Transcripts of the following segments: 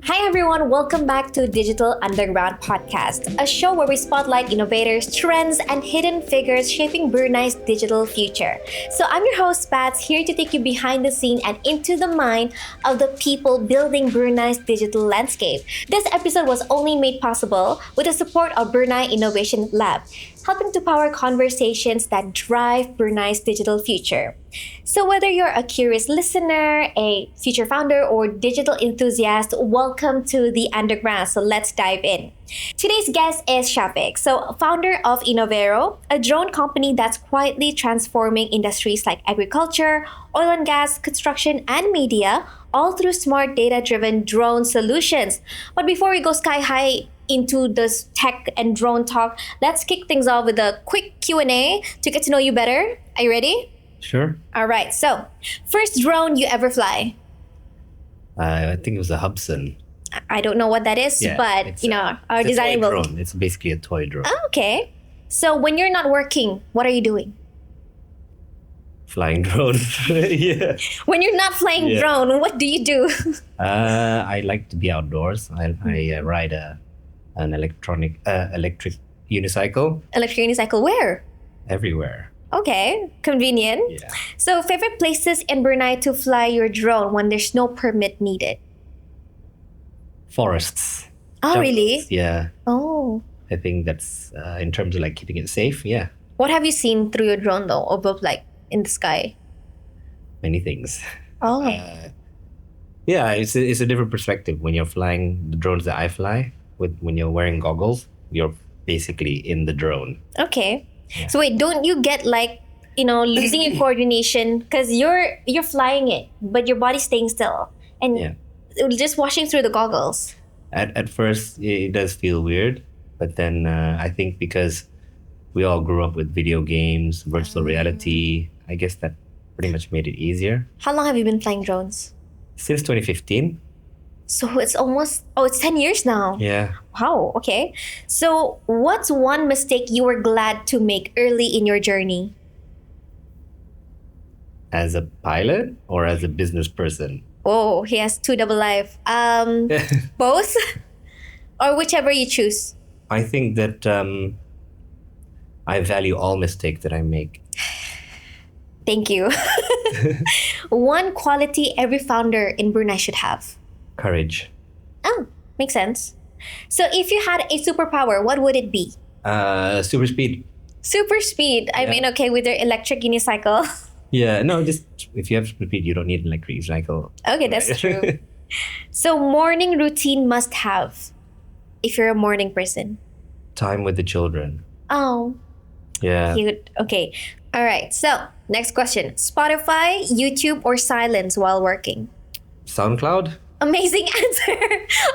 Hi everyone, welcome back to Digital Underground Podcast, a show where we spotlight innovators, trends, and hidden figures shaping Brunei's digital future. So I'm your host, Bats, here to take you behind the scene and into the mind of the people building Brunei's digital landscape. This episode was only made possible with the support of Brunei Innovation Lab, helping to power conversations that drive Brunei's digital future. So whether you're a curious listener, a future founder, or digital enthusiast, welcome to the underground. So let's dive in. Today's guest is Shafique, so founder of InnovAero, a drone company that's quietly transforming industries like agriculture, oil and gas, construction, and media, all through smart data-driven drone solutions. But before we go sky high into this tech and drone talk, let's kick things off with a quick Q&A to get to know you better. Are you ready? Sure. All right. So, first drone you ever fly? I think it was a Hussain. I don't know what that is, but it's our it's design a toy will. drone. It's basically a toy drone. Oh, okay. So when you're not working, what are you doing? Flying drone. Yeah. When you're not flying Yeah. drone, what do you do? I like to be outdoors. I ride an electric unicycle Electric unicycle. Where? everywhere. Okay, convenient. Yeah. So favorite places in Brunei to fly your drone when there's no permit needed? Forests. Oh, Jungles. really? Yeah. Oh. I think that's in terms of like keeping it safe. Yeah. What have you seen through your drone though, above like in the sky? Many things. Oh. Yeah, it's a different perspective when you're flying the drones that I fly. When you're wearing goggles, you're basically in the drone. Okay. Yeah. So wait, don't you get like, losing your coordination because you're flying it, but your body's staying still and Yeah. just washing through the goggles. At first, it does feel weird, but then I think because we all grew up with video games, virtual reality, I guess that pretty much made it easier. How long have you been flying drones? Since 2015, So it's it's 10 years now. yeah. Wow, okay. So what's one mistake you were glad to make early in your journey? As a pilot or as a business person? Oh, he has two double life. Both? Or whichever you choose. I think that I value all mistakes that I make. Thank you. One quality every founder in Brunei should have. Courage. Oh, makes sense. So if you had a superpower, what would it be? Super speed. Super speed. I Yeah. mean, okay, with your electric unicycle. Yeah, no, just if you have super speed, you don't need an electric cycle. Okay, that's true. So morning routine must have if you're a morning person. Time with the children. Oh, Yeah. cute. Okay. All right. So next question. Spotify, YouTube, or silence while working? SoundCloud? Amazing answer.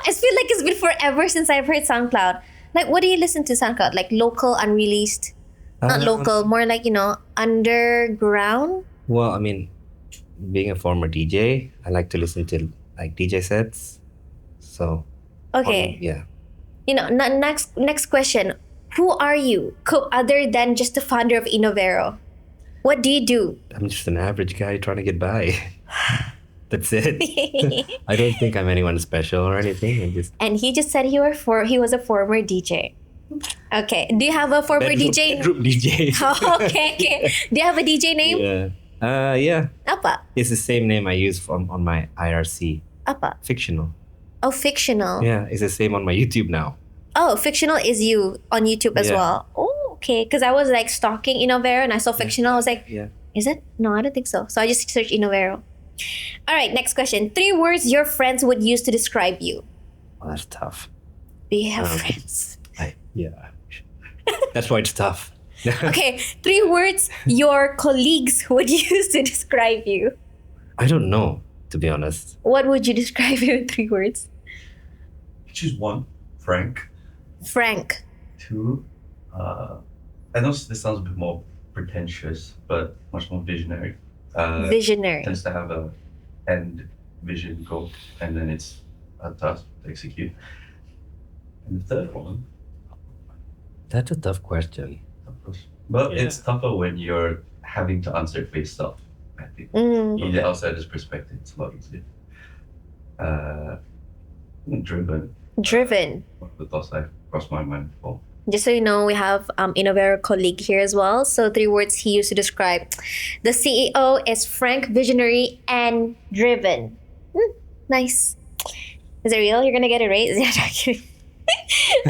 I feel like it's been forever since I've heard SoundCloud. Like, what do you listen to SoundCloud? Like local, unreleased? Not local, more like, underground? Well, I mean, being a former DJ, I like to listen to like DJ sets. So, Okay. yeah. Next question. Who are you, other than just the founder of InnovAero? What do you do? I'm just an average guy trying to get by. That's it. I don't think I'm anyone special or anything. I'm just And he just said he was a former DJ. Okay. Do you have a former DJ? bedroom DJ. Oh, okay. Do you have a DJ name? Yeah. Yeah. Apa? It's the same name I use on my IRC. Apa? Fictional. Oh, fictional. Yeah, it's the same on my YouTube now. Oh, fictional is you on YouTube as Yeah. well. Oh, okay. Because I was like stalking InnovAero and I saw fictional. I was like, Yeah. is it? No, I don't think so. So I just searched InnovAero. All right, next question. 3 words your friends would use to describe you. Well, that's tough. Do you have Um, friends? Yeah. That's why it's tough. Okay, 3 words your colleagues would use to describe you. I don't know, to be honest. What would you describe you in 3 words? Choose one, frank. Frank. 2, I know this sounds a bit more pretentious, but much more visionary. Visionary. Tends to have a end vision goal, and then it's a task to execute. And the third one, That's a tough question. of course, but Yeah. it's tougher when you're having to answer it for yourself, I perspective. Mm. In the outsider's perspective, it's a lot easier. Driven. Driven. One of the thoughts that crossed my mind before. Just so you know, we have InnovAero colleague here as well. So 3 words he used to describe the CEO is frank, visionary, and driven. Nice. Is it real? You're gonna get a raise?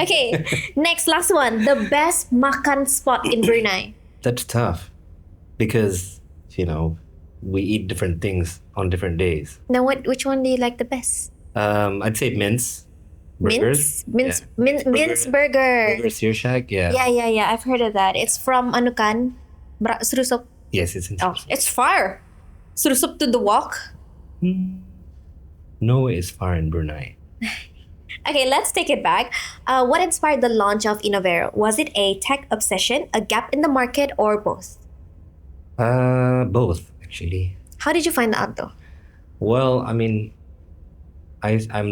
Okay, next, last one. The best makan spot in Brunei. That's tough because, we eat different things on different days. Now, which one do you like the best? I'd say mince burgers. Mince burger. Burger Sear Shack, yeah. Yeah. I've heard of that. It's from Anukan, Surusop. Yes, it's in Oh, it's far. Surusop to the walk. No, it's far in Brunei. Okay, let's take it back. What inspired the launch of InnovAero? Was it a tech obsession, a gap in the market, or both? Both, actually. How did you find out though? Well, I'm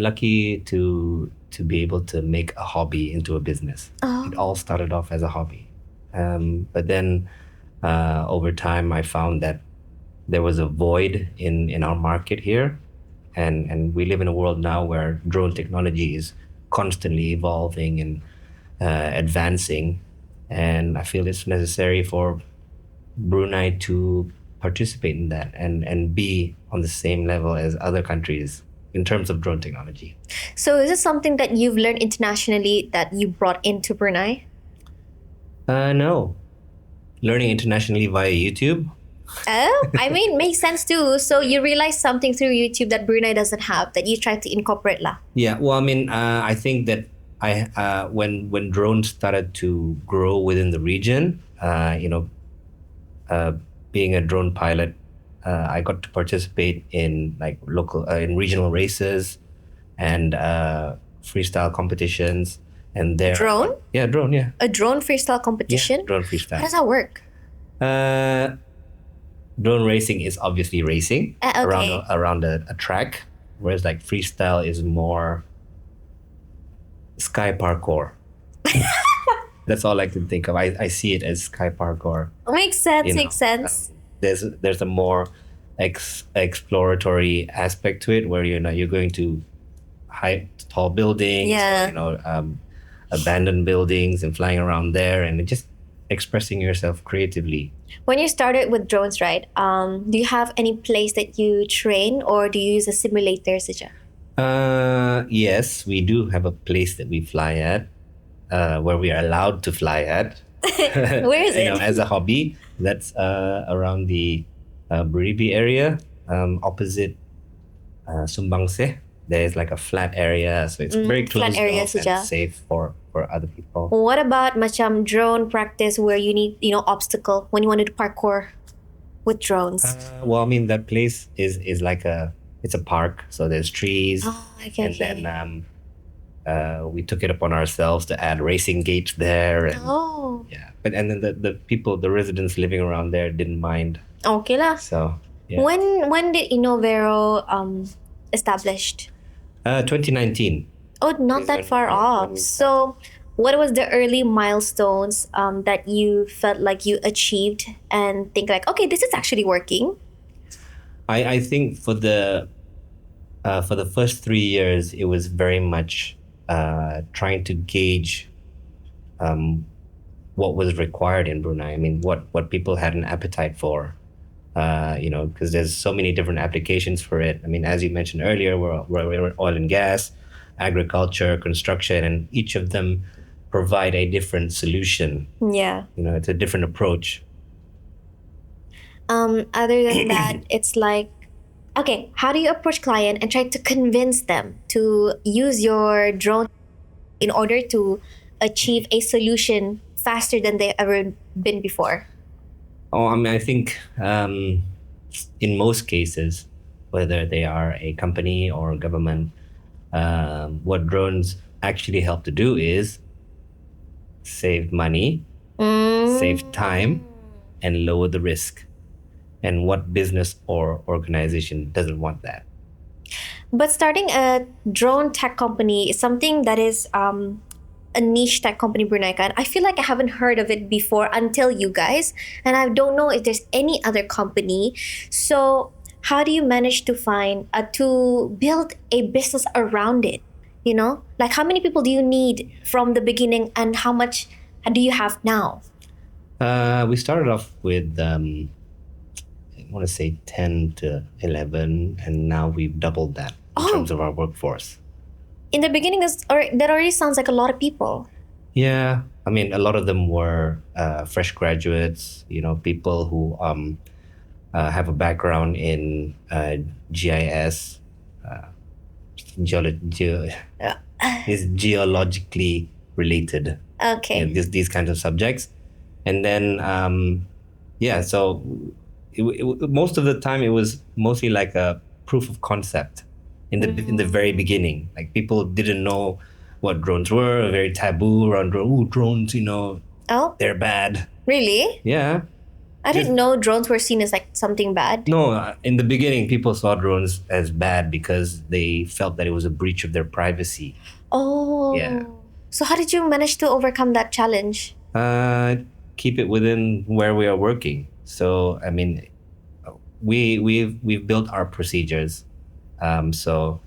lucky to be able to make a hobby into a business. Oh. It all started off as a hobby, but then over time I found that there was a void in our market here, and we live in a world now where drone technology is constantly evolving and advancing, and I feel it's necessary for Brunei to participate in that and be on the same level as other countries in terms of drone technology. So is it something that you've learned internationally that you brought into Brunei? No. Learning internationally via YouTube. Oh, I mean, makes sense too. So you realized something through YouTube that Brunei doesn't have that you try to incorporate lah. Yeah, well, I think that when drones started to grow within the region, being a drone pilot, I got to participate in like local in regional races and freestyle competitions. And there, Drone? Yeah, drone. Yeah, A drone freestyle competition? yeah, drone How freestyle. does that work? Drone racing is obviously racing Okay. around a track, whereas like freestyle is more sky parkour. That's all I can think of. I see it as sky parkour. Makes sense, You know, makes sense. There's a more exploratory aspect to it, where you're going to high tall buildings, Yeah. abandoned buildings, and flying around there, and just expressing yourself creatively. When you started with drones, right? Do you have any place that you train or do you use a simulator saja? Yes, we do have a place that we fly at, where we are allowed to fly at. Where is it? As a hobby. That's around the Beribi area, opposite Sumbangse. There's like a flat area, so it's very flat closed area off and saja. safe for other people. What about macam drone practice where you need, obstacle when you want to do parkour with drones? That place is like it's a park, so there's trees, Oh, okay, and then we took it upon ourselves to add racing gates there, and Oh, yeah. But and then the people, the residents living around there didn't mind. okay lah. So yeah. When did InnovAero established? 2019. Oh, not that far off. So, what was the early milestones that you felt like you achieved and think like, okay, this is actually working? I think for the first 3 years, it was very much trying to gauge what was required in Brunei. I mean, what people had an appetite for, because there's so many different applications for it. I mean, as you mentioned earlier, we're oil and gas, agriculture, construction, and each of them provide a different solution. Yeah. It's a different approach. Other than that, it's like, okay, how do you approach client and try to convince them to use your drone in order to achieve a solution faster than they've ever been before? Oh, I think in most cases, whether they are a company or government, what drones actually help to do is save money, save time, and lower the risk. And what business or organization doesn't want that? But starting a drone tech company is something that is a niche tech company, Brunei kan. I feel like I haven't heard of it before until you guys, and I don't know if there's any other company. So how do you manage to find to build a business around it? You know, like how many people do you need from the beginning, and how much do you have now? We started off with I want to say 10 to 11, and now we've doubled that in terms of our workforce. In the beginning, that already sounds like a lot of people. Yeah, I mean, a lot of them were fresh graduates, people who have a background in GIS, is geologically related. Okay. These kinds of subjects, and then so most of the time it was mostly like a proof of concept in the very beginning. Like people didn't know what drones were, very taboo around drones. Oh, They're bad. really? Yeah. I didn't know drones were seen as like something bad. No, in the beginning, people saw drones as bad because they felt that it was a breach of their privacy. Oh. Yeah. So how did you manage to overcome that challenge? Keep it within where we are working. So I mean, we've built our procedures. So,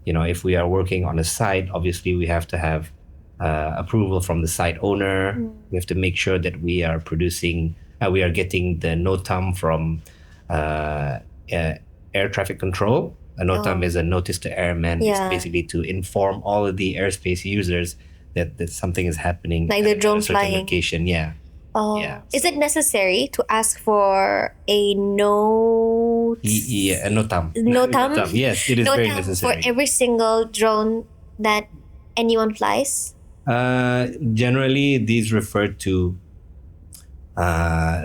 if we are working on a site, obviously we have to have approval from the site owner. We have to make sure that we are producing, we are getting the NOTAM from air traffic control. A NOTAM is a notice to airmen. Yeah. It's basically to inform all of the airspace users that something is happening Like the at drone a certain flying. location. Yeah. Oh. Yeah, Is it necessary to ask for a note? Yeah, a NOTAM. NOTAM? Yes, it is very NOTAM necessary. for every single drone that anyone flies? Generally, these refer to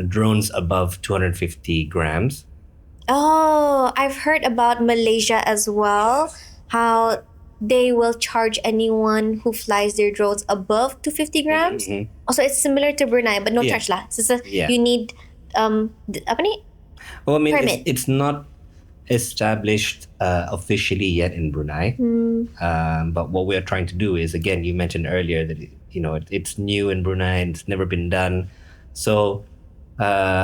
drones above 250 grams. Oh, I've heard about Malaysia as well. How they will charge anyone who flies their drones above 250 grams. Mhm. Also, it's similar to Brunei, but no Yeah. charge lah. So, Yeah. you need apa ni? Well, I mean, Permit. it's not established officially yet in Brunei. But what we are trying to do is, again, you mentioned earlier that it's new in Brunei and it's never been done. So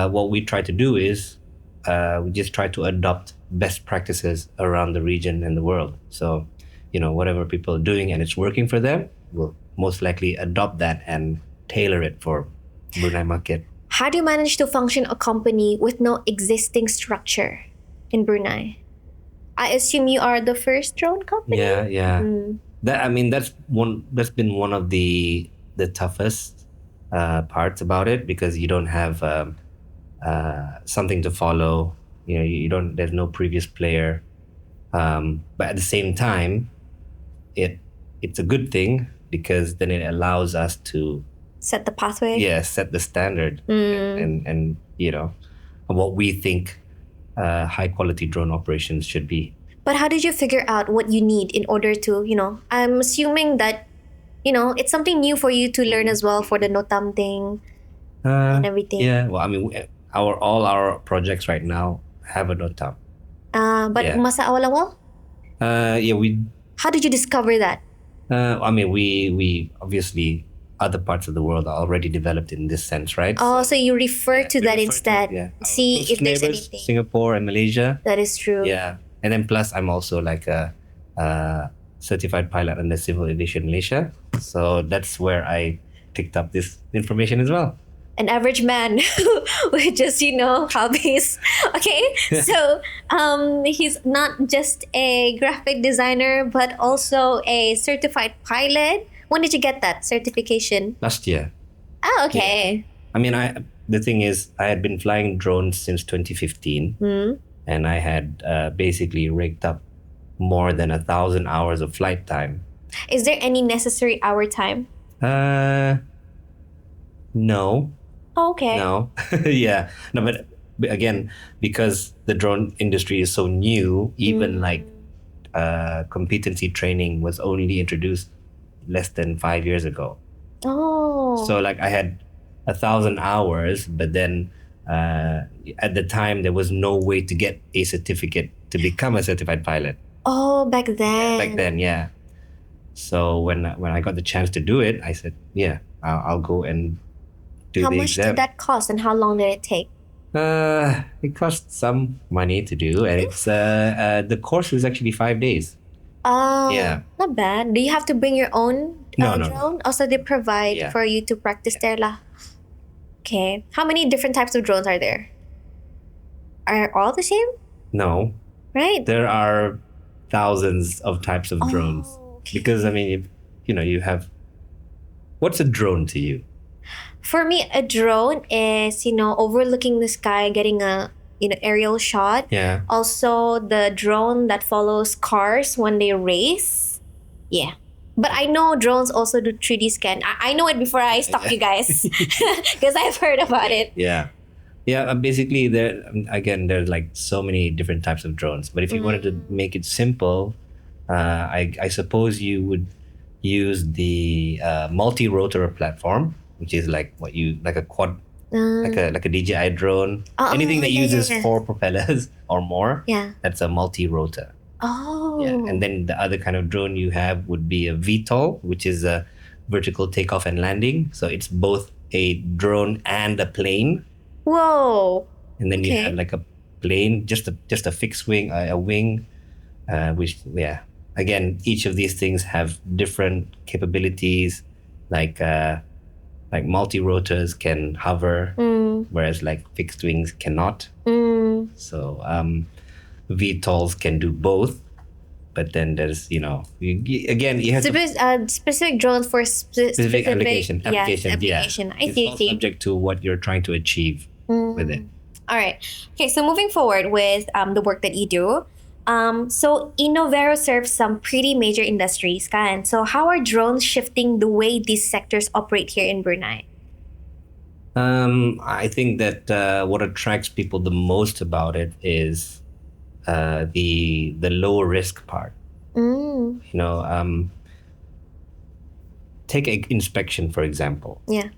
what we try to do is we just try to adopt best practices around the region and the world. So, whatever people are doing and it's working for them, we'll most likely adopt that and tailor it for Brunei market. How do you manage to function a company with no existing structure in Brunei? I assume you are the first drone company. Yeah. That's been one of the toughest parts about it, because you don't have something to follow. You don't. There's no previous player. But at the same time, it's a good thing, because then it allows us to Set the pathway. set the standard and what we think high quality drone operations should be. But how did you figure out what you need in order to, I'm assuming that, it's something new for you to learn as well for the NOTAM thing and everything. Yeah, well, I mean, all our projects right now have a NOTAM. But Yeah. masa awal-awal, We how did you discover that? we obviously, other parts of the world are already developed in this sense, right? Oh, so you refer to we that refer to- instead. yeah. Our See closest if there's neighbors, anything. Singapore and Malaysia. That is true. Yeah, and then plus I'm also like a certified pilot under Civil Aviation Malaysia, so that's where I picked up this information as well. An average man with just hobbies. Okay, so he's not just a graphic designer but also a certified pilot. When did you get that certification? Last year. Oh, okay. I mean, the thing is, I had been flying drones since 2015, and I had basically raked up more than 1,000 hours of flight time. Is there any necessary hour time? No. Oh, okay. No. Yeah. No, but again, because the drone industry is so new, even like competency training was only introduced less than 5 years ago. Oh. So like I had 1,000 hours, but then at the time there was no way to get a certificate to become a certified pilot. Oh, back then. Back then, yeah. So when I got the chance to do it, I said, yeah, I'll go and do How the much exam. did that cost and how long did it take? It cost some money to do, and it's the course is actually 5 days. Oh, Yeah. not bad. Do you have to bring your own No. drone? Also, they provide Yeah. for you to practice there lah. Okay. How many different types of drones are there? Are all the same? No, Right? there are thousands of types of drones. okay. Because I mean, you have. What's a drone to you? For me, a drone is, overlooking the sky, getting a, aerial shot. Yeah. Also, the drone that follows cars when they race. Yeah. But I know drones also do 3D scan. I know it before I stalk you guys because I've heard about it. Yeah. Yeah, basically there's like so many different types of drones. But if you wanted to make it simple, I suppose you would use the multi-rotor platform, which is like a quad, like a DJI drone. Anything that yeah, uses yeah. 4 propellers or more, Yeah. that's a multi-rotor. Oh. Yeah, and then the other kind of drone you have would be a VTOL, which is a vertical takeoff and landing. So it's both a drone and a plane. Whoa. And then you Okay. have like a plane, just a fixed wing, a wing, which again, each of these things have different capabilities. Like multi-rotors can hover, whereas like fixed wings cannot. So VTOLs can do both, but then there's you have to Specific drones for specific application. Yeah, Yeah, application. I it's see. all subject to what you're trying to achieve with it. All right. Okay, so moving forward with the work that you do. So InnovAero serves some pretty major industries, kan? So how are drones shifting the way these sectors operate here in Brunei? I think that what attracts people the most about it is the low risk part. Mm. Take an inspection for example. Yeah.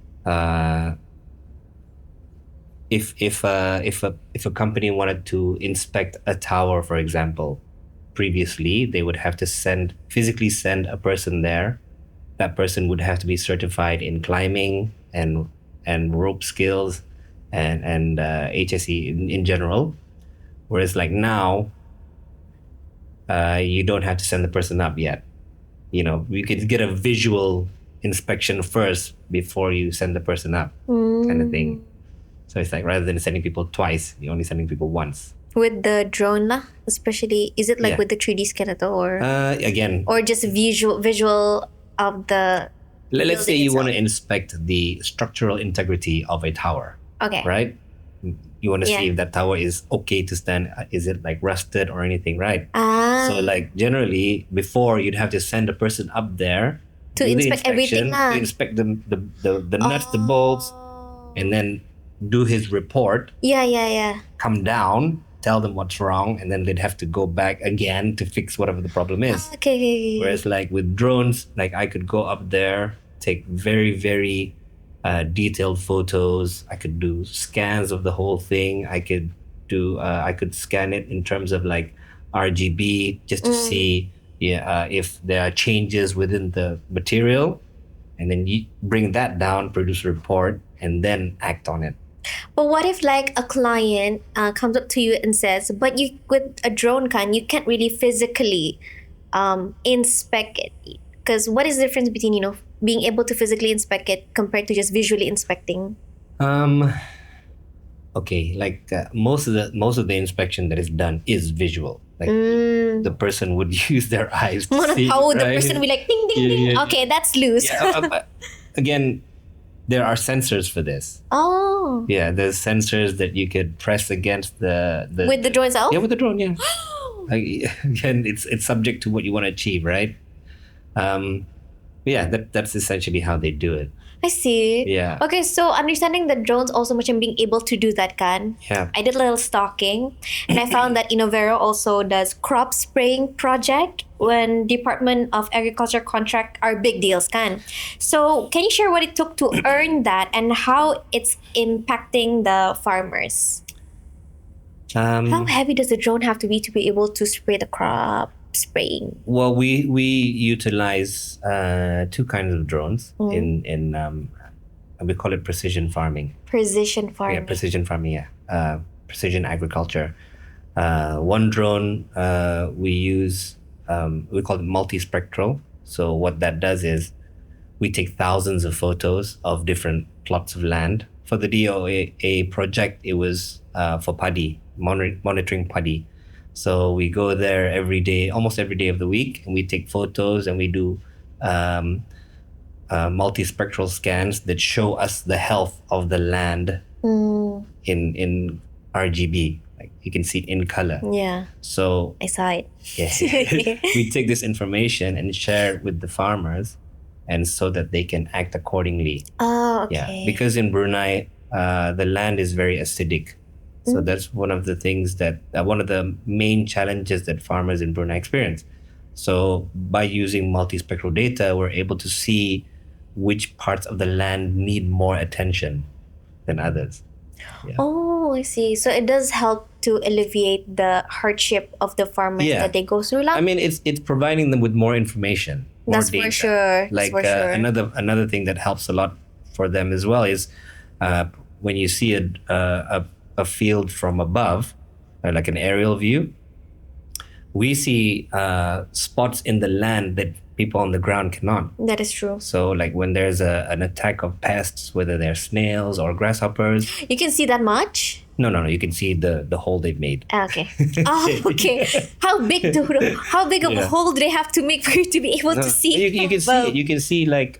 If a company wanted to inspect a tower, for example, previously they would have to physically send a person there. That person would have to be certified in climbing and rope skills and HSE in general. Whereas like now, you don't have to send the person up yet. You could get a visual inspection first before you send the person up, kind of thing. So it's like rather than sending people twice, you're only sending people once. With the drone lah, especially, is it like Yeah. with the 3D scan or Again, or just visual of the let's say building you want to itself? inspect the structural integrity of a tower, Okay. right? You want to see Yeah. if that tower is okay to stand. Is it like rusted or anything, right? Ah. So like generally before you'd have to send a person up there To do the inspect everything inspection, lah. to inspect the nuts, the bolts, and then do his report, Yeah. come down, tell them what's wrong, and then they'd have to go back again to fix whatever the problem is. Okay. Whereas like with drones, like I could go up there, take very, very detailed photos. I could do scans of the whole thing. I could scan it in terms of like RGB just to see if there are changes within the material, and then you bring that down, produce a report, and then act on it. But what if like a client comes up to you and says, but you with a drone you can't really physically inspect it? Because what is the difference between being able to physically inspect it compared to just visually inspecting? Okay, like most of the inspection that is done is visual. Like the person would use their eyes to see, How the right? person will be like ding ding ding. Yeah. Okay, that's loose. Yeah, again, there are sensors for this. Oh. Yeah, there's sensors that you could press against the With the drone itself? Yeah, with the drone. Yeah. Like, again, it's subject to what you want to achieve, right? Yeah, that's essentially how they do it. I see. Yeah. Okay, so understanding that drones also much being able to do that kan. Yeah. I did a little stalking and I found that InnovAero also does crop spraying project when Department of Agriculture contract are big deals kan. So can you share what it took to earn that and how it's impacting the farmers? How heavy does the drone have to be able to spray the crop? spraying? Well, we utilize two kinds of drones in we call it precision farming. Precision Yeah, farming. precision farming. Yeah, precision agriculture. One drone we use we call it multispectral. So what that does is we take thousands of photos of different plots of land. For the DOA project, it was for paddy, monitoring paddy. So we go there every day, almost every day of the week, and we take photos and we do um, multispectral scans that show us the health of the land in RGB. Like you can see it in color. Yeah, So I saw it. yeah, we take this information and share it with the farmers, and so that they can act accordingly. Oh, okay. Yeah, because in Brunei, the land is very acidic. So that's one of the things that one of the main challenges that farmers in Brunei experience. So by using multispectral data, we're able to see which parts of the land need more attention than others. Yeah. Oh, I see. So it does help to alleviate the hardship of the farmers Yeah. that they go through. Like, I mean, it's providing them with more information, more that's data. for sure. Like That's for sure. another thing that helps a lot for them as well is when you see a field from above, like an aerial view, we see spots in the land that people on the ground cannot. That is true. So like when there's an attack of pests, whether they're snails or grasshoppers, You can see that much? no, you can see the hole they've made. Ah, okay. Oh, okay. How big of a Yeah. hole do they have to make for you to be able to see? You can see above? it. You can see like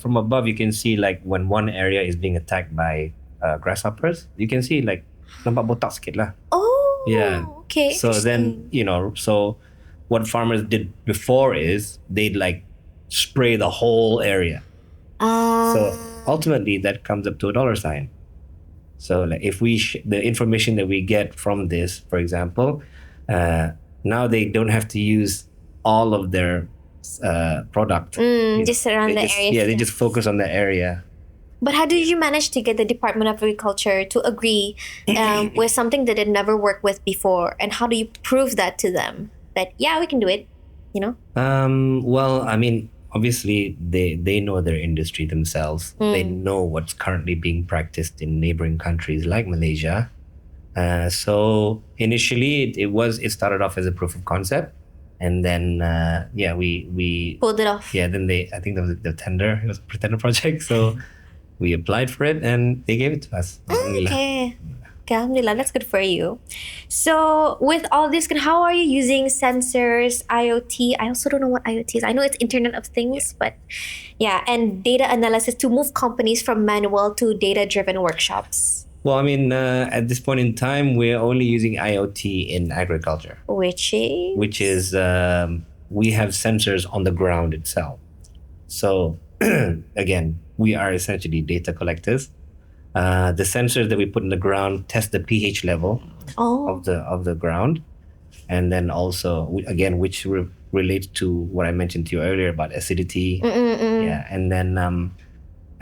from above. You can see like when one area is being attacked by grasshoppers. You can see like nampak botak sikit lah. Oh, Yeah. okay. So then so what farmers did before is they'd like spray the whole area. So ultimately that comes up to $1 sign. So like if the information that we get from this, for example, now they don't have to use all of their product. just around They the just- area. Yeah, they just focus on the area. But how did you manage to get the Department of Agriculture to agree with something that it never worked with before? And how do you prove that to them? That, yeah, we can do it, you know? Well, I mean, obviously they know their industry themselves. They know what's currently being practiced in neighboring countries like Malaysia. So initially it started off as a proof of concept, and then we Pulled it off. yeah, then I think that was the tender. It was a pretender project, so we applied for it and they gave it to us. Alhamdulillah. Okay. Okay, alhamdulillah, that's good for you. So with all this, how are you using sensors, IoT? I also don't know what IoT is. I know it's Internet of Things, but yeah, and data analysis to move companies from manual to data-driven workshops, Well, I mean, at this point in time, we're only using IoT in agriculture, which which is we have sensors on the ground itself. So again, we are essentially data collectors. The sensors that we put in the ground test the pH level oh, of the ground, and then also again, which relates to what I mentioned to you earlier about acidity. Yeah, and then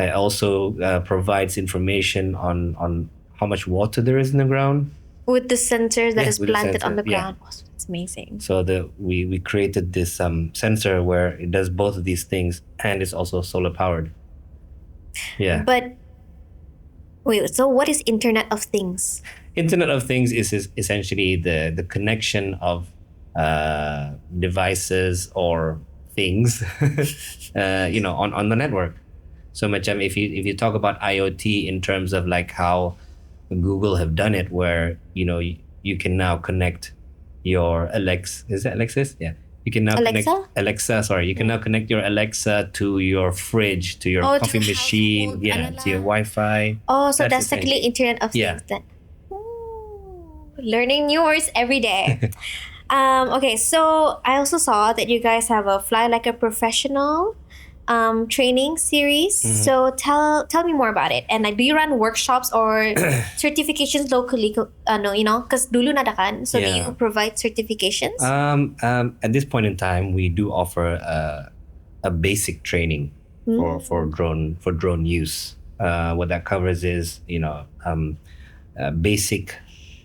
it also provides information on how much water there is in the ground. with the sensor that Yeah, is with the planted on the sensor, yeah. ground. Oh, it's amazing. So we created this sensor where it does both of these things, and it's also solar powered. Yeah. But wait, so what is Internet of Things? Internet of Things is essentially the connection of devices or things, on the network. So macam if you talk about IoT in terms of like how Google have done it, where you can now connect your Alexa. Is that Alexis? Yeah. You can now Alexa? connect Alexa. Sorry, you can now connect your Alexa to your fridge, to your Oh, to coffee your machine, household, yeah, to your alala. Wi-Fi. Oh, so That's that's the thing. technically Internet of Yeah. Things then. Ooh, learning new words every day. Okay, so I also saw that you guys have a Fly Like a Professional training series. Mm-hmm. So tell me more about it. And like, do you run workshops or certifications locally? No, because dulu nada kan. So do Yeah. you provide certifications? At this point in time, we do offer a basic training for drone use. What that covers is basic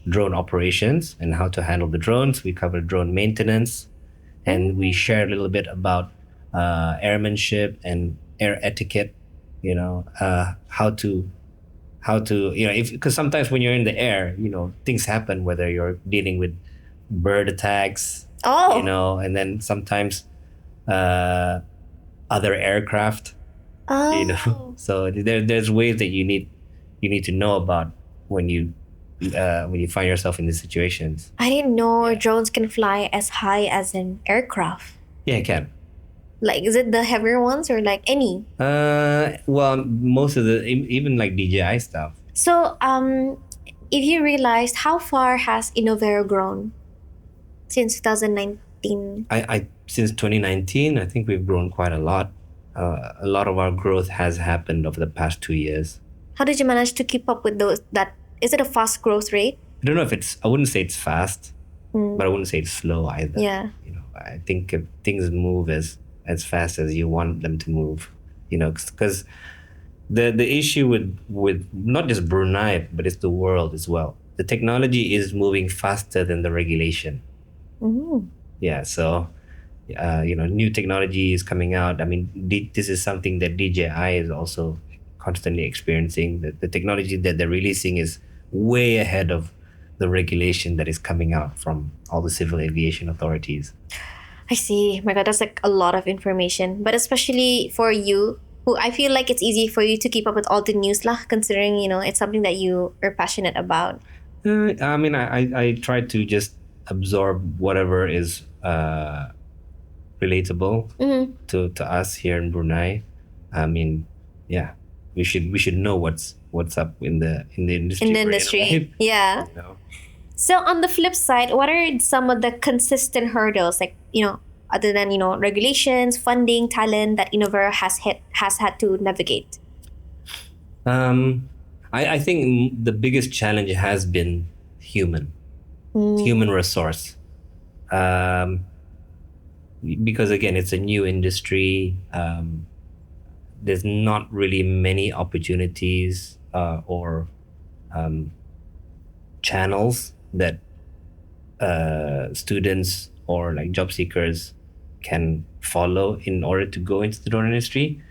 drone operations and how to handle the drones. We cover drone maintenance, and we share a little bit about airmanship and air etiquette. How to if because sometimes when you're in the air, things happen, whether you're dealing with bird attacks, Oh. and then sometimes uh, other aircraft, Oh. so there's ways that you need to know about when you find yourself in these situations. I didn't know Yeah. drones can fly as high as an aircraft. Yeah, it can. Like, is it the heavier ones or like any? Well, most of even like DJI stuff. So, if you realized, how far has InnovAero grown since 2019? I since 2019, I think we've grown quite a lot. A lot of our growth has happened over the past 2 years. How did you manage to keep up with those? That is it a fast growth rate? I don't know if I wouldn't say it's fast, Mm, but I wouldn't say it's slow either. yeah. I think if things move as fast as you want them to move, because the issue with not just Brunei, but it's the world as well. The technology is moving faster than the regulation. Mm. Yeah, so new technology is coming out. I mean, this is something that DJI is also constantly experiencing. The technology that they're releasing is way ahead of the regulation that is coming out from all the civil aviation authorities. I see. My God, that's like a lot of information. But especially for you, who I feel like it's easy for you to keep up with all the news lah, considering it's something that you are passionate about. I mean, I try to just absorb whatever is relatable Mm-hmm. to us here in Brunei. I mean, yeah, we should know what's up in the industry. In the we're industry, right? yeah. So on the flip side, what are some of the consistent hurdles, like other than regulations, funding, talent that InnovAero has had to navigate? Um, I think the biggest challenge has been human Mm. human resource. Um, because again, it's a new industry. There's not really many opportunities or um, channels that students or like job seekers can follow in order to go into the drone industry,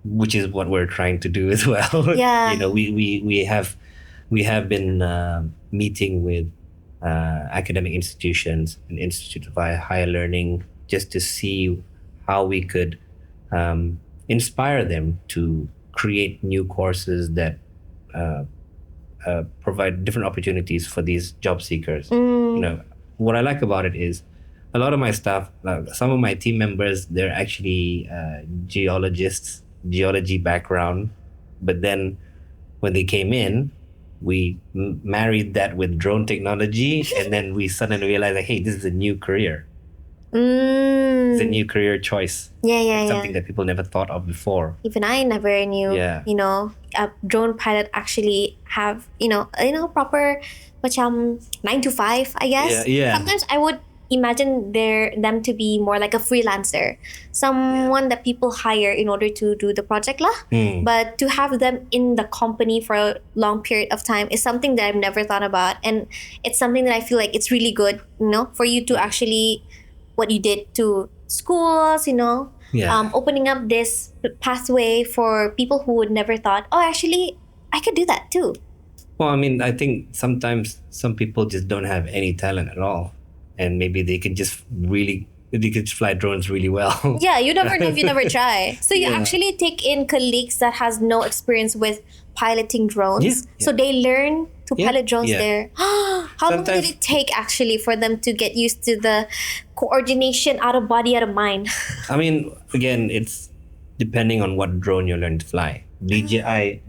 which is what we're trying to do as well. Yeah. We have been meeting with academic institutions and institutes of higher learning just to see how we could inspire them to create new courses that provide different opportunities for these job seekers. Mm. What I like about it is a lot of my staff, some of my team members, they're actually geologists, geology background, but then when they came in, we married that with drone technology, and then we suddenly realized, like, hey, this is a new career. It's a Mm. new career choice. Yeah, yeah, It's yeah. something that people never thought of before. Even I never knew. Yeah. A drone pilot actually have proper macam 9 to 5. I guess. Yeah. Sometimes I would imagine them to be more like a freelancer, someone that people hire in order to do the project lah. Hmm. But to have them in the company for a long period of time is something that I've never thought about, and it's something that I feel like it's really good, for you to actually what you did to schools, Yeah. opening up this pathway for people who would never thought, oh, actually, I could do that too. Well, I mean, I think sometimes some people just don't have any talent at all, and maybe they could fly drones really well. Yeah, you never know if you never try. So you Yeah. actually take in colleagues that has no experience with piloting drones. Yeah, So they learn to Yeah, pilot drones yeah. there. How long did Sometimes- it take actually for them to get used to the coordination out of body, out of mind? I mean, again, it's depending on what drone you're learning to fly. DJI,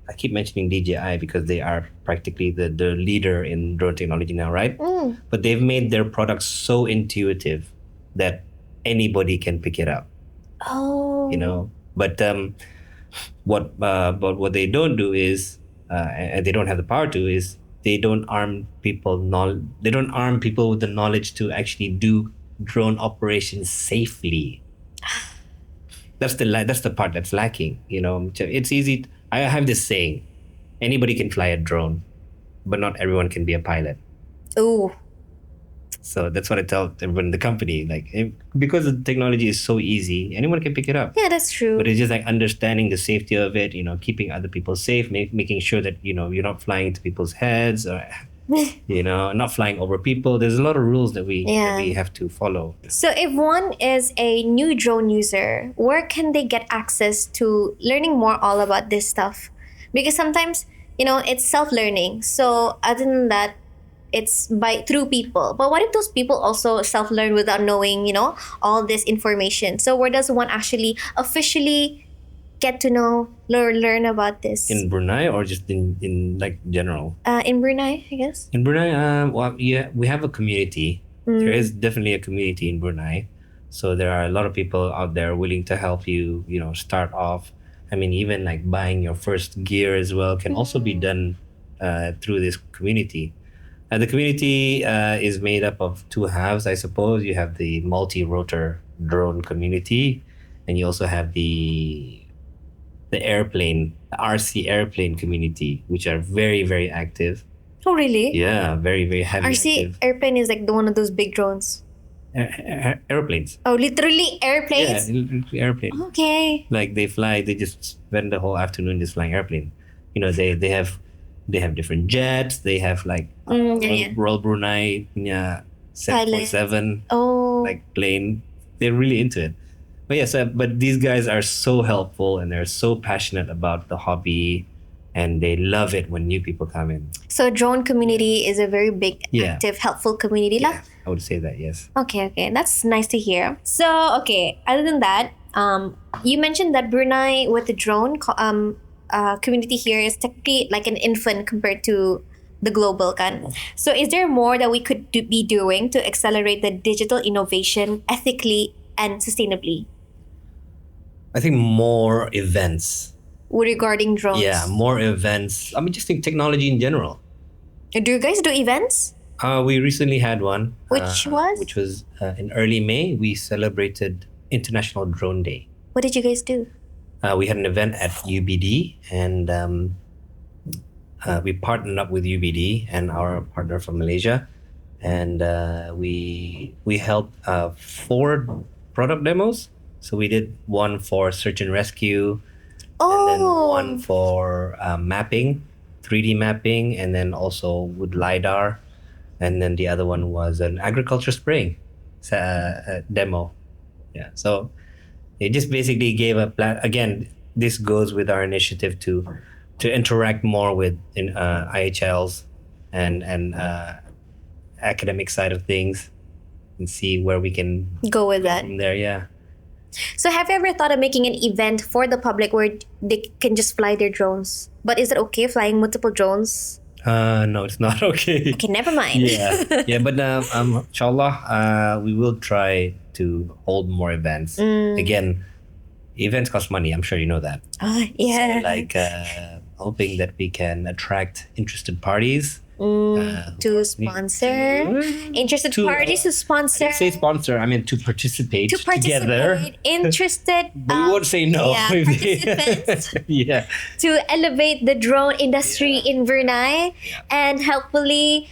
I keep mentioning DJI because they are practically the leader in drone technology now, right? Mm. But they've made their products so intuitive that anybody can pick it up. Oh. But what they don't do is, and they don't have the power to, is they don't arm people. They don't arm people with the knowledge to actually do drone operations safely. That's the part that's lacking. It's easy. I have this saying: anybody can fly a drone, but not everyone can be a pilot. Ooh. So that's what I tell everyone in the company. Like, because the technology is so easy, anyone can pick it up. Yeah, that's true. But it's just like understanding the safety of it, keeping other people safe, making sure that, you're not flying into people's heads or, not flying over people. There's a lot of rules that we have to follow. So if one is a new drone user, where can they get access to learning more all about this stuff? Because sometimes, it's self-learning. So other than that, it's through people. But what if those people also self-learn without knowing, all this information? So where does one actually officially get to know, learn about this? In Brunei or just in like general? In Brunei, I guess. In Brunei, well, yeah, we have a community. There is definitely a community in Brunei. So there are a lot of people out there willing to help you, start off. I mean, even like buying your first gear as well can also be done through this community. The community is made up of two halves, I suppose. You have the multi-rotor drone community, and you also have the airplane, the RC airplane community, which are very, very active. Oh, really? Yeah, very, very heavy. RC active. airplane is like one of those big drones. Airplanes. Oh, literally airplanes? Yeah, airplane. Okay. Like they fly, they just spend the whole afternoon just flying airplane. They have different jets. They have like Royal Brunei 747 like plane. They're really into it. But yes, but these guys are so helpful and they're so passionate about the hobby, and they love it when new people come in. So drone community is a very big, active, helpful community lah. Yeah, I would say that, yes. Okay, that's nice to hear. So other than that, you mentioned that Brunei with the drone community here is technically like an infant compared to the global kan. So is there more that we could be doing to accelerate the digital innovation ethically and sustainably? I think more events. Regarding drones? Yeah, more events. I mean, just think technology in general. Do you guys do events? We recently had one. Which was in early May. We celebrated International Drone Day. What did you guys do? We had an event at UBD, and we partnered up with UBD and our partner from Malaysia, and we held 4 product demos. So we did one for search and rescue, and then one for mapping, 3D mapping, and then also with LiDAR, and then the other one was an agriculture spraying demo. Yeah, so it just basically gave a plan. Again, this goes with our initiative to interact more with IHLs and academic side of things, and see where we can go with that from there. Yeah. So have you ever thought of making an event for the public where they can just fly their drones? But is it okay flying multiple drones? No, it's not okay. Okay, never mind. Yeah, but inshallah, we will try to hold more events. Again, events cost money. I'm sure you know that. Yeah. So, hoping that we can attract interested parties. To sponsor interested parties to sponsor. I didn't say sponsor, I mean to participate together. Interested but we won't say no. Participants Yeah. to elevate the drone industry in Brunei and hopefully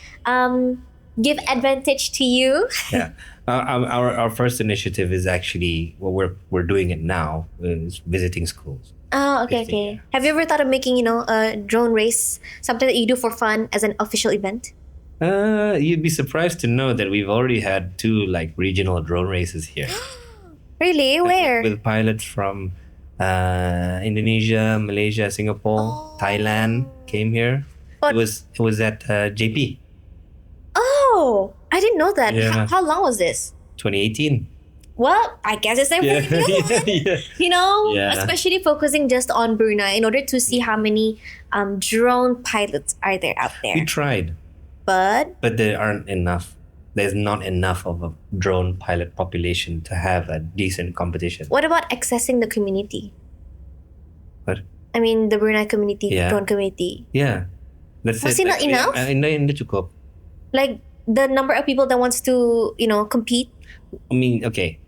give advantage to you. Yeah. Our first initiative is actually, well, we're doing it now, is visiting schools. Oh, okay. Have you ever thought of making, a drone race, something that you do for fun as an official event? You'd be surprised to know that we've already had 2 like regional drone races here. Really? Where? With pilots from Indonesia, Malaysia, Singapore, Thailand came here. It was at JP. Oh, I didn't know that. Yeah. How long was this? 2018. Well, I guess it's time for you. Especially focusing just on Brunei in order to see how many drone pilots are there out there. We tried. But there aren't enough. There's not enough of a drone pilot population to have a decent competition. What about accessing the community? What? I mean, the Brunei community, drone community. Yeah. That's Was it not enough? Hindi cukup. Like the number of people that wants to, compete? I mean, okay.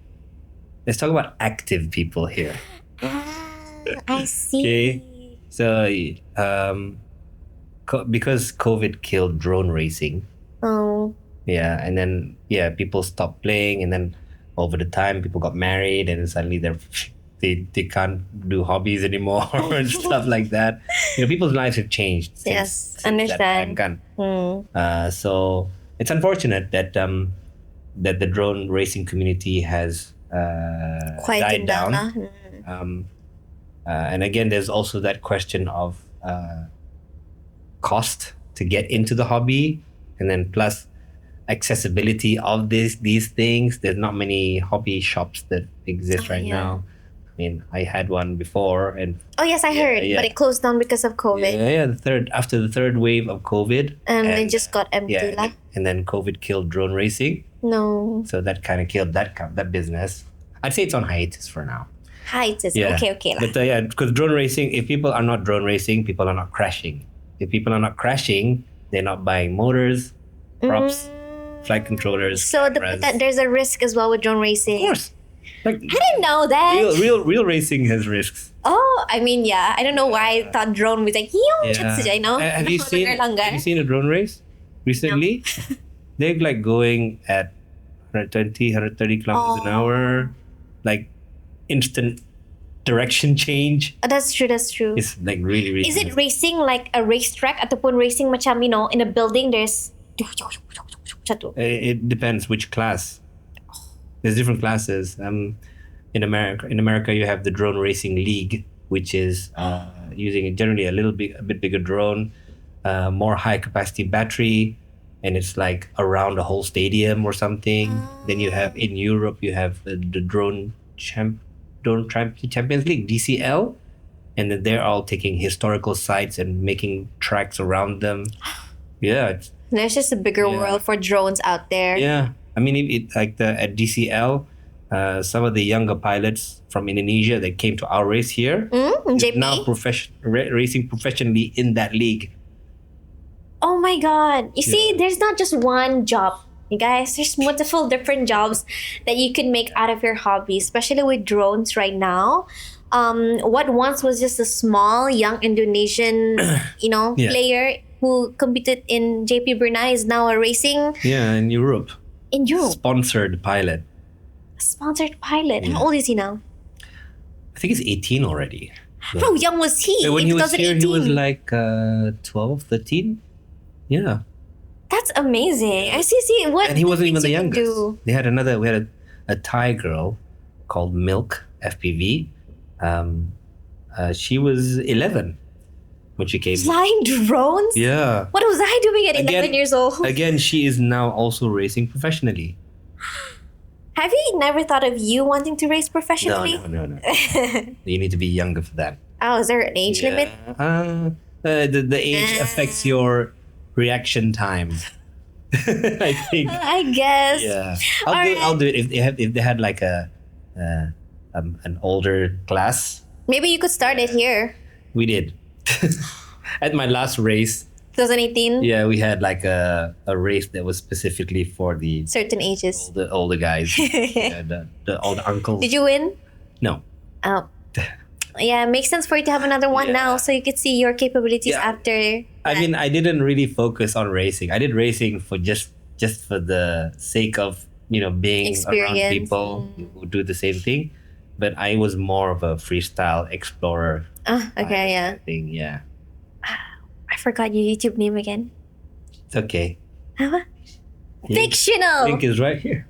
Let's talk about active people here. I see. Okay. So, because COVID killed drone racing, Yeah, and then people stopped playing, and then over the time, people got married, and then suddenly they can't do hobbies anymore and stuff like that. People's lives have changed Yes, since that time. understand. Kan. Mm. So it's unfortunate that that the drone racing community has Quieting died down. down. And again, there's also that question of cost to get into the hobby, and then plus accessibility of these things. There's not many hobby shops that exist right yeah. now. I mean, I had one before, and Oh yes, I heard, yeah. but it closed down because of COVID, after the third wave of COVID, and it just got empty. lah. and then COVID killed drone racing, No. so that kind of killed that business. I'd say it's on hiatus for now. Heights is Yeah. okay. lah. But because drone racing, if people are not drone racing, people are not crashing. If people are not crashing, they're not buying motors, props, flight controllers. So cameras. there's a risk as well with drone racing. Of course, like I didn't know that. real racing has risks. Oh, I mean, yeah. I don't know why I thought drone was like, I know. Have you seen a drone race recently? They're like going at 120, 130 kilometers an hour, like instant direction change. That's true. It's like really, really. Is it racing like a racetrack ataupun racing macam, in a building there's It depends which class. There's different classes. In America, you have the drone racing league, which is using generally a bit bigger drone, more high capacity battery, and it's like around a whole stadium or something. Then you have in Europe, you have the Drone Champions League (DCL), and then they're all taking historical sites and making tracks around them. Yeah, there's just a bigger world for drones out there. yeah. I mean, at DCL, some of the younger pilots from Indonesia that came to our race here JP? now racing professionally in that league. Oh my god. You see, there's not just one job. You guys, there's multiple different jobs that you can make out of your hobby, especially with drones right now. What once was just a small young Indonesian, player who competed in JP Brunei is now a racing In Europe. in Europe. Sponsored pilot. Sponsored pilot. Yeah. How old is he now? I think he's 18 already. How young was he When in he was here, 2018? he was like 12, 13. Yeah. That's amazing. I see. What And he wasn't even things the you can youngest. do. We had a Thai girl called Milk, FPV. She was 11 when she came. Flying drones? Yeah. What was I doing at 11 years old? Again, she is now also racing professionally. Have you never thought of you wanting to race No. professionally? You need to be younger for that. Oh, is there an age limit? The age affects your reaction time. I think. I guess. Yeah, Alright. I'll do it if they had like an older class. Maybe you could start it here. We did. At my last race, 2018. yeah, we had like a race that was specifically for the Certain ages. older guys, the older uncles. Did you win? No. Oh. Yeah, it makes sense for you to have another one now so you could see your capabilities Yeah. after. I mean, I didn't really focus on racing. I did racing for just for the sake of being around Experience. people who do the same thing. But I was more of a freestyle explorer Okay, yeah. thing. Yeah, I forgot your YouTube name again. it's okay. Huh? Fictional. Link is right here.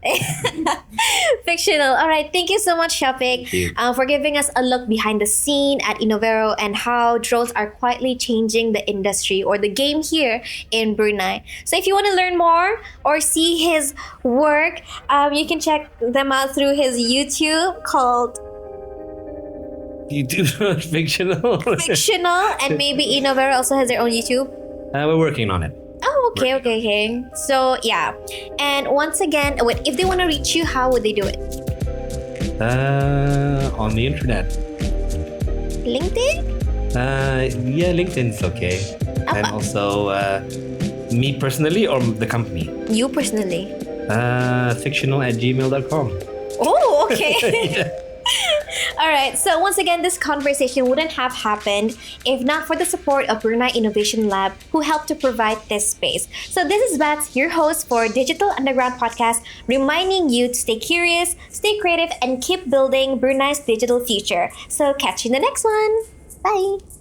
Fictional. All right. Thank you so much, Shafique, Thank you. for giving us a look behind the scene at InnovAero and how drones are quietly changing the industry or the game here in Brunei. So if you want to learn more or see his work, you can check them out through his YouTube called YouTube fictional. Fictional, and maybe InnovAero also has their own YouTube. We're working on it. Oh, okay. So yeah, and once again, wait, if they want to reach you, how would they do it? On the internet. LinkedIn? Yeah, LinkedIn's okay. And also, me personally or the company? You personally? Fictional@gmail.com. Oh, okay. All right, so once again, this conversation wouldn't have happened if not for the support of Brunei Innovation Lab, who helped to provide this space. So this is Bats, your host for Digital Underground Podcast, reminding you to stay curious, stay creative, and keep building Brunei's digital future. So catch you in the next one. Bye.